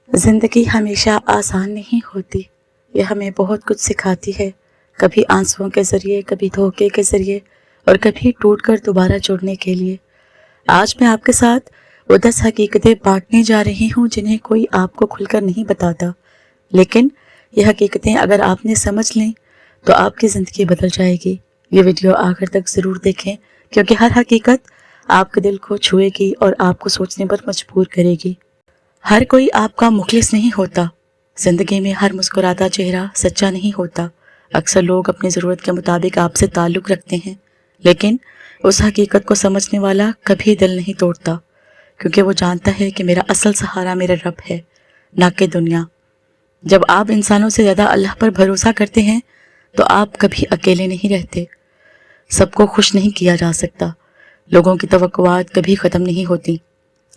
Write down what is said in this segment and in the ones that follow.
زندگی ہمیشہ آسان نہیں ہوتی، یہ ہمیں بہت کچھ سکھاتی ہے، کبھی آنسوؤں کے ذریعے، کبھی دھوکے کے ذریعے اور کبھی ٹوٹ کر دوبارہ جڑنے کے لیے۔ آج میں آپ کے ساتھ وہ 10 حقیقتیں بانٹنے جا رہی ہوں جنہیں کوئی آپ کو کھل کر نہیں بتاتا، لیکن یہ حقیقتیں اگر آپ نے سمجھ لیں تو آپ کی زندگی بدل جائے گی۔ یہ ویڈیو آخر تک ضرور دیکھیں کیونکہ ہر حقیقت آپ کے دل کو چھوئے گی اور آپ کو سوچنے پر مجبور کرے گی۔ ہر کوئی آپ کا مخلص نہیں ہوتا، زندگی میں ہر مسکراتا چہرہ سچا نہیں ہوتا۔ اکثر لوگ اپنی ضرورت کے مطابق آپ سے تعلق رکھتے ہیں، لیکن اس حقیقت کو سمجھنے والا کبھی دل نہیں توڑتا، کیونکہ وہ جانتا ہے کہ میرا اصل سہارا میرا رب ہے، نہ کہ دنیا۔ جب آپ انسانوں سے زیادہ اللہ پر بھروسہ کرتے ہیں تو آپ کبھی اکیلے نہیں رہتے۔ سب کو خوش نہیں کیا جا سکتا، لوگوں کی توقعات کبھی ختم نہیں ہوتی۔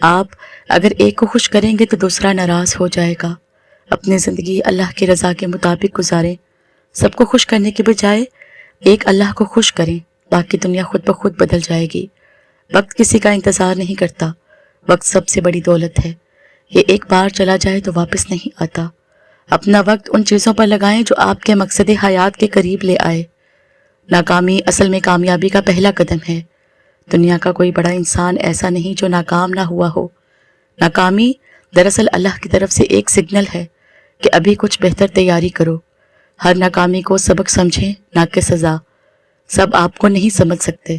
آپ اگر ایک کو خوش کریں گے تو دوسرا ناراض ہو جائے گا۔ اپنی زندگی اللہ کی رضا کے مطابق گزاریں، سب کو خوش کرنے کے بجائے ایک اللہ کو خوش کریں، باقی دنیا خود بخود بدل جائے گی۔ وقت کسی کا انتظار نہیں کرتا، وقت سب سے بڑی دولت ہے، یہ ایک بار چلا جائے تو واپس نہیں آتا۔ اپنا وقت ان چیزوں پر لگائیں جو آپ کے مقصد حیات کے قریب لے آئے۔ ناکامی اصل میں کامیابی کا پہلا قدم ہے۔ دنیا کا کوئی بڑا انسان ایسا نہیں جو ناکام نہ ہوا ہو۔ ناکامی دراصل اللہ کی طرف سے ایک سگنل ہے کہ ابھی کچھ بہتر تیاری کرو۔ ہر ناکامی کو سبق سمجھیں، نہ کہ سزا۔ سب آپ کو نہیں سمجھ سکتے،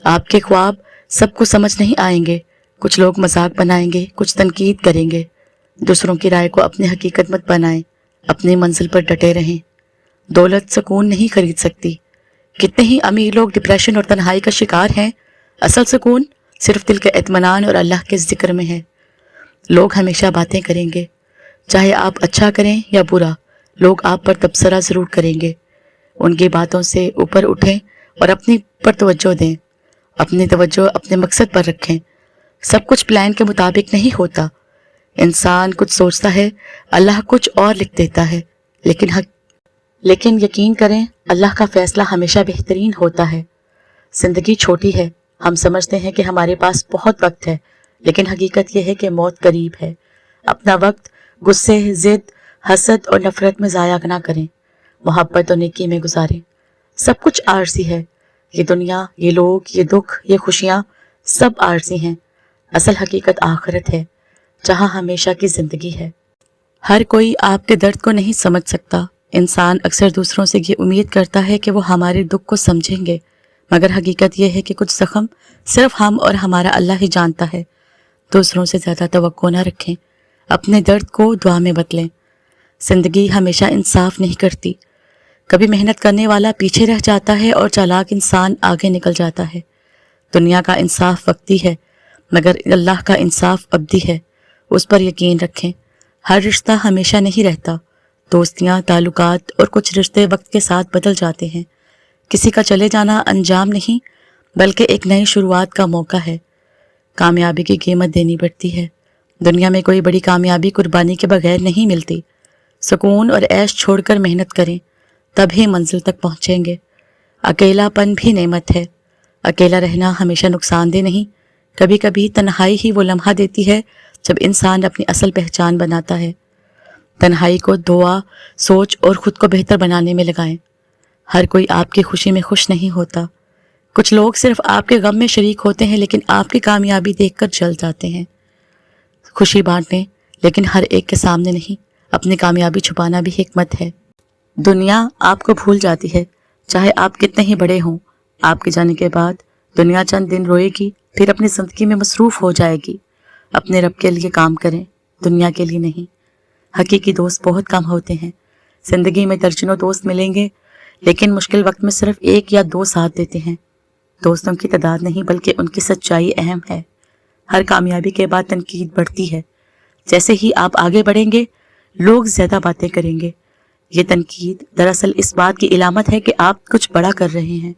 آپ کے خواب سب کو سمجھ نہیں آئیں گے۔ کچھ لوگ مذاق بنائیں گے، کچھ تنقید کریں گے۔ دوسروں کی رائے کو اپنی حقیقت مت بنائیں، اپنی منزل پر ڈٹے رہیں۔ دولت سکون نہیں خرید سکتی۔ کتنے ہی امیر لوگ ڈپریشن اور تنہائی کا شکار ہیں۔ اصل سکون صرف دل کے اطمینان اور اللہ کے ذکر میں ہے۔ لوگ ہمیشہ باتیں کریں گے، چاہے آپ اچھا کریں یا برا، لوگ آپ پر تبصرہ ضرور کریں گے۔ ان کی باتوں سے اوپر اٹھیں اور اپنی پر توجہ دیں، اپنی توجہ اپنے مقصد پر رکھیں۔ سب کچھ پلان کے مطابق نہیں ہوتا، انسان کچھ سوچتا ہے، اللہ کچھ اور لکھ دیتا ہے، لیکن یقین کریں اللہ کا فیصلہ ہمیشہ بہترین ہوتا ہے۔ زندگی چھوٹی ہے، ہم سمجھتے ہیں کہ ہمارے پاس بہت وقت ہے، لیکن حقیقت یہ ہے کہ موت قریب ہے۔ اپنا وقت غصے، ضد، حسد اور نفرت میں ضائع نہ کریں، محبت اور نیکی میں گزاریں۔ سب کچھ عارضی ہے، یہ دنیا، یہ لوگ، یہ دکھ، یہ خوشیاں، سب عارضی ہیں۔ اصل حقیقت آخرت ہے، جہاں ہمیشہ کی زندگی ہے۔ ہر کوئی آپ کے درد کو نہیں سمجھ سکتا۔ انسان اکثر دوسروں سے یہ امید کرتا ہے کہ وہ ہمارے دکھ کو سمجھیں گے، مگر حقیقت یہ ہے کہ کچھ زخم صرف ہم اور ہمارا اللہ ہی جانتا ہے۔ دوسروں سے زیادہ توقع نہ رکھیں، اپنے درد کو دعا میں بدلیں۔ زندگی ہمیشہ انصاف نہیں کرتی، کبھی محنت کرنے والا پیچھے رہ جاتا ہے اور چالاک انسان آگے نکل جاتا ہے۔ دنیا کا انصاف وقتی ہے، مگر اللہ کا انصاف ابدی ہے، اس پر یقین رکھیں۔ ہر رشتہ ہمیشہ نہیں رہتا، دوستیاں، تعلقات اور کچھ رشتے وقت کے ساتھ بدل جاتے ہیں۔ کسی کا چلے جانا انجام نہیں بلکہ ایک نئی شروعات کا موقع ہے۔ کامیابی کی قیمت دینی پڑتی ہے، دنیا میں کوئی بڑی کامیابی قربانی کے بغیر نہیں ملتی۔ سکون اور عیش چھوڑ کر محنت کریں، تب ہی منزل تک پہنچیں گے۔ اکیلا پن بھی نعمت ہے، اکیلا رہنا ہمیشہ نقصان دہ نہیں، کبھی کبھی تنہائی ہی وہ لمحہ دیتی ہے جب انسان اپنی اصل پہچان بناتا ہے۔ تنہائی کو دعا، سوچ اور خود کو بہتر بنانے میں لگائیں۔ ہر کوئی آپ کی خوشی میں خوش نہیں ہوتا، کچھ لوگ صرف آپ کے غم میں شریک ہوتے ہیں لیکن آپ کی کامیابی دیکھ کر جل جاتے ہیں۔ خوشی بانٹیں لیکن ہر ایک کے سامنے نہیں، اپنی کامیابی چھپانا بھی حکمت ہے۔ دنیا آپ کو بھول جاتی ہے، چاہے آپ کتنے ہی بڑے ہوں۔ آپ کے جانے کے بعد دنیا چند دن روئے گی، پھر اپنی زندگی میں مصروف ہو جائے گی۔ اپنے رب کے لیے کام کریں، دنیا کے لیے نہیں۔ حقیقی دوست بہت کم ہوتے ہیں، زندگی میں درجنوں دوست ملیں گے لیکن مشکل وقت میں صرف ایک یا دو ساتھ دیتے ہیں۔ دوستوں کی تعداد نہیں بلکہ ان کی سچائی اہم ہے۔ ہر کامیابی کے بعد تنقید بڑھتی ہے، جیسے ہی آپ آگے بڑھیں گے لوگ زیادہ باتیں کریں گے۔ یہ تنقید دراصل اس بات کی علامت ہے کہ آپ کچھ بڑا کر رہے ہیں۔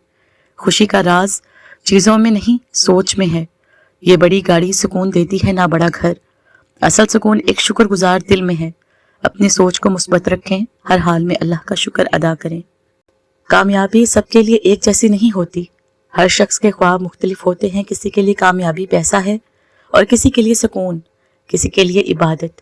خوشی کا راز چیزوں میں نہیں، سوچ میں ہے۔ یہ بڑی گاڑی سکون دیتی ہے، نہ بڑا گھر۔ اصل سکون ایک شکر گزار دل میں ہے۔ اپنی سوچ کو مثبت رکھیں، ہر حال میں اللہ کا شکر ادا کریں۔ کامیابی سب کے لیے ایک جیسی نہیں ہوتی، ہر شخص کے خواب مختلف ہوتے ہیں۔ کسی کے لیے کامیابی پیسہ ہے اور کسی کے لیے سکون، کسی کے لیے عبادت۔